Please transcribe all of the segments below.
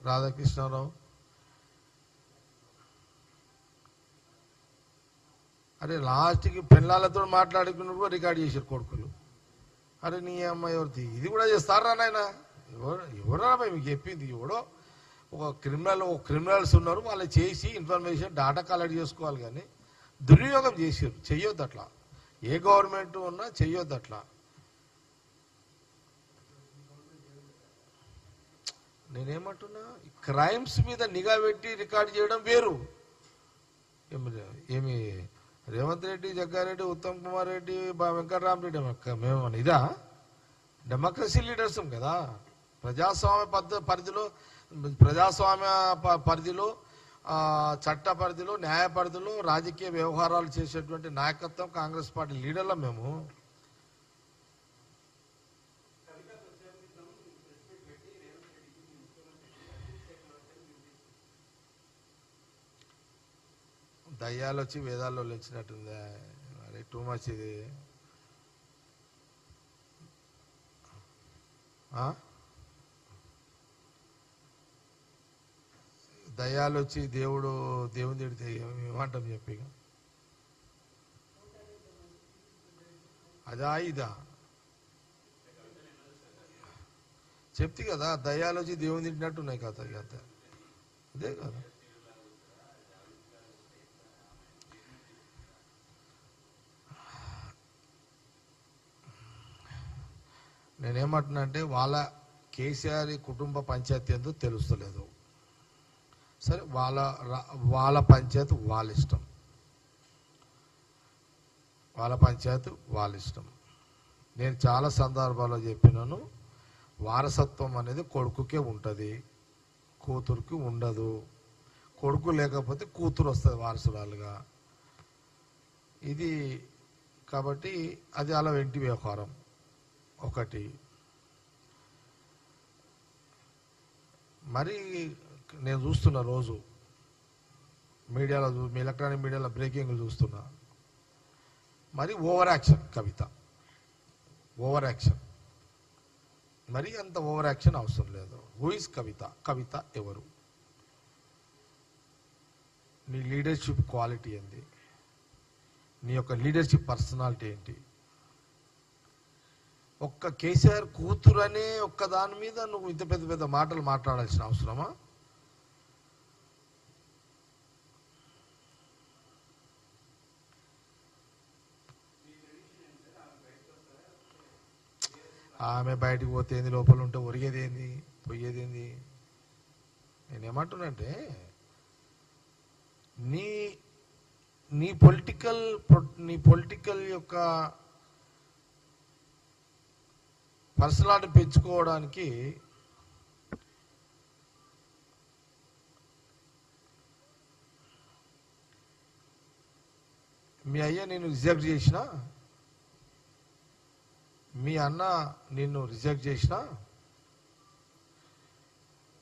రాధాకృష్ణారావు. అరే లాస్ట్కి పెళ్ళాలతో మాట్లాడుకున్నప్పుడు రికార్డ్ చేశారు కొడుకులు. అరే నీ అమ్మాయి ఎవరిది ఇది కూడా చేస్తారా నాయన? ఎవరా మీకు చెప్పింది? ఎవడో ఒక క్రిమినల్స్ ఉన్నారు, వాళ్ళు చేసి ఇన్ఫర్మేషన్ డాటా కలెక్ట్ చేసుకోవాలి. కానీ దుర్వినియోగం చేసారు. చెయ్యొద్దు అట్లా. ఏ గవర్నమెంట్ ఉన్నా చెయ్యొద్దు అట్లా. నేనేమంటున్నా, క్రైమ్స్ మీద నిఘా పెట్టి రికార్డ్ చేయడం వేరు. ఏమి రేవంత్ రెడ్డి, జగ్గారెడ్డి, ఉత్తమ్ కుమార్ రెడ్డి, వెంకటరామరెడ్డి మేము ఇదా? డెమోక్రసీ లీడర్స్ కదా. ప్రజాస్వామ్య పరిధిలో చట్ట పరిధిలో, న్యాయ పరిధిలో రాజకీయ వ్యవహారాలు చేసేటువంటి నాయకత్వం కాంగ్రెస్ పార్టీ లీడర్ల మేము. దయ్యాలు వచ్చి వేదాల్లో లేచినట్టుందా? అరే టూ మచ్ ఇది. దయ్యాలు వచ్చి దేవుని తిడితే ఏమంటాం చెప్పి? అదా ఇదా చెప్తే కదా, దయ్యాలు వచ్చి దేవుని తింటున్నాయి కదా. అదే కదా. నేనేమంటున్నా అంటే, వాళ్ళ కేసీఆర్ కుటుంబ పంచాయతీ ఏందో తెలుస్తలేదు. సరే, వాళ్ళ పంచాయతీ వాళ్ళ ఇష్టం, వాళ్ళ పంచాయతీ వాళ్ళ ఇష్టం. నేను చాలా సందర్భాల్లో చెప్పినాను, వారసత్వం అనేది కొడుకుకే ఉంటుంది, కూతురుకి ఉండదు. కొడుకు లేకపోతే కూతురు వస్తుంది వారసురాలుగా. ఇది కాబట్టి అది అలా వెంటి వ్యవహారం. ఒకటి మరి నేను చూస్తున్నా, రోజు మీడియాలో, ఎలక్ట్రానిక్ మీడియాలో బ్రేకింగ్లు చూస్తున్నా. మరి ఓవర్ యాక్షన్ కవిత, ఓవర్ యాక్షన్. మరి అంత ఓవర్ యాక్షన్ అవసరం లేదు. హూ ఇస్ కవిత? కవిత ఎవరు? నీ లీడర్షిప్ క్వాలిటీ ఏంది? నీ యొక్క లీడర్షిప్ పర్సనాలిటీ ఏంటి? ఒక్క కేసీఆర్ కూతురు అనే ఒక్క దాని మీద నువ్వు ఇంత పెద్ద పెద్ద మాటలు మాట్లాడాల్సిన అవసరమా? ఆమె బయటకు పోతే ఏంది, లోపల ఉంటే ఒరిగేది ఏంది, పోయేది ఏంది? నేనేమంటున్నంటే, నీ పొలిటికల్ యొక్క పర్సనాలిటీ పెంచుకోవడానికి మీ అయ్య నేను రిజెక్ట్ చేసిన, మీ అన్న నిన్ను రిజెక్ట్ చేసిన,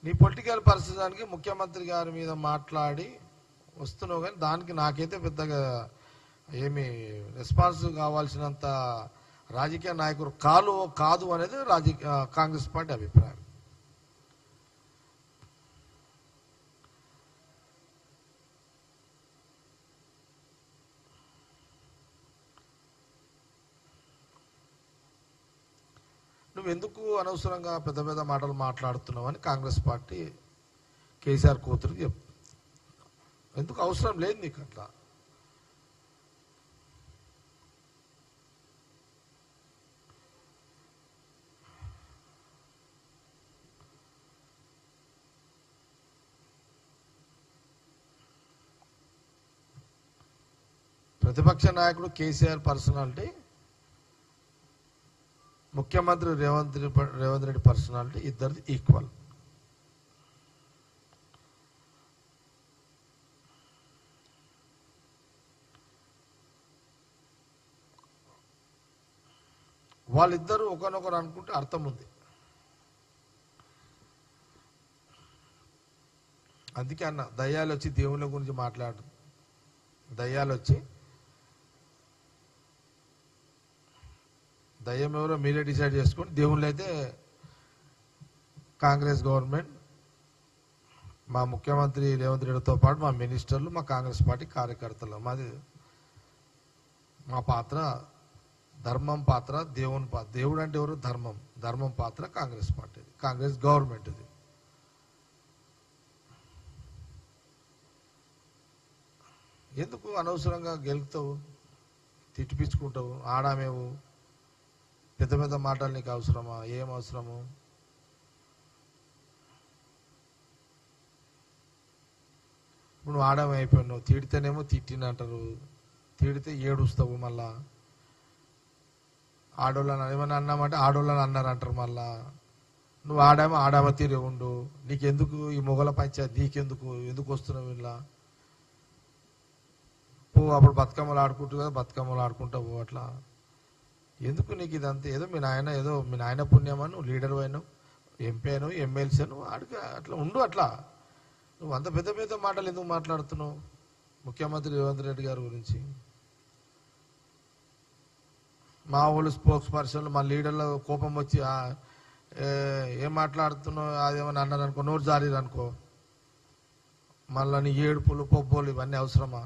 నీ పొలిటికల్ పరిస్థితానికి ముఖ్యమంత్రి గారి మీద మాట్లాడి వస్తున్నావు. కానీ దానికి నాకైతే పెద్దగా ఏమి రెస్పాన్స్ కావాల్సినంత రాజకీయ నాయకుడు కాదు అనేది కాంగ్రెస్ పార్టీ అభిప్రాయం. నువ్వెందుకు అనవసరంగా పెద్ద పెద్ద మాటలు మాట్లాడుతున్నావు అని కాంగ్రెస్ పార్టీ కేసీఆర్ కూతురికి చెప్తుంది. ఎందుకు అవసరం లేదు నీకు అట్లా. ప్రతిపక్ష నాయకుడు కేసీఆర్ పర్సనాలిటీ, ముఖ్యమంత్రి రేవంత్ రెడ్డి పర్సనాలిటీ ఇద్దరిది ఈక్వల్. వాళ్ళిద్దరూ ఒకరినొకరు అనుకుంటే అర్థం ఉంది. అందుకే అన్న, దయ్యాలు వచ్చి దేవుళ్ళ గురించి మాట్లాడు. దయ్యాలు వచ్చి, దయ్యం ఎవరో మీరే డిసైడ్ చేసుకోండి. దేవుళ్ళు అయితే కాంగ్రెస్ గవర్నమెంట్ మా ముఖ్యమంత్రి రేవంత్ రెడ్డితో పాటు మా మినిస్టర్లు, మా కాంగ్రెస్ పార్టీ కార్యకర్తలు. మా పాత్ర ధర్మం పాత్ర, దేవుని పాత్ర. దేవుడు అంటే ఎవరు? ధర్మం. ధర్మం పాత్ర కాంగ్రెస్ పార్టీ, కాంగ్రెస్ గవర్నమెంట్. ఇది ఎందుకు అనవసరంగా గెలుపుతావు, తిట్టిపించుకుంటావు, ఆడామేవు? పెద్ద పెద్ద మాటలు నీకు అవసరమా? ఏం అవసరము? ఇప్పుడు నువ్వు ఆడామైపోయినావు. తిడితేనేమో తిట్టినంటారు, తిడితే ఏడుస్తావు. మళ్ళా ఆడోళ్ళని ఏమన్నా అన్నామంటే ఆడోళ్ళని అన్నారంటారు. మళ్ళా నువ్వు ఆడామ తీరే ఉండు. నీకెందుకు ఈ మొగల పంచాయతీ? నీకెందుకు? ఎందుకు వస్తున్నావు ఇలా? అప్పుడు బతుకమ్మలు ఆడుకుంటూ కదా, బతుకమ్మలు ఆడుకుంటావు. అట్లా ఎందుకు నీకు ఇదంతా? ఏదో మీ నాయన పుణ్యమని నువ్వు లీడర్ అయినావు, ఎంపీ అయినావు, ఎమ్మెల్సీ అయినావు, ఆడుగా అట్లా ఉండు. అట్లా నువ్వు అంత పెద్ద పెద్ద మాటలు ఎందుకు మాట్లాడుతున్నావు ముఖ్యమంత్రి రేవంత్ రెడ్డి గారి గురించి? మా వాళ్ళు స్పోక్స్ పర్సన్లు, మా లీడర్ల కోపం వచ్చి ఏం మాట్లాడుతున్నావు అదేమని అన్నారు అనుకో, నోరు జారీరనుకో, మళ్ళీ నీ ఏడుపులు పొబ్బోలు ఇవన్నీ అవసరమా?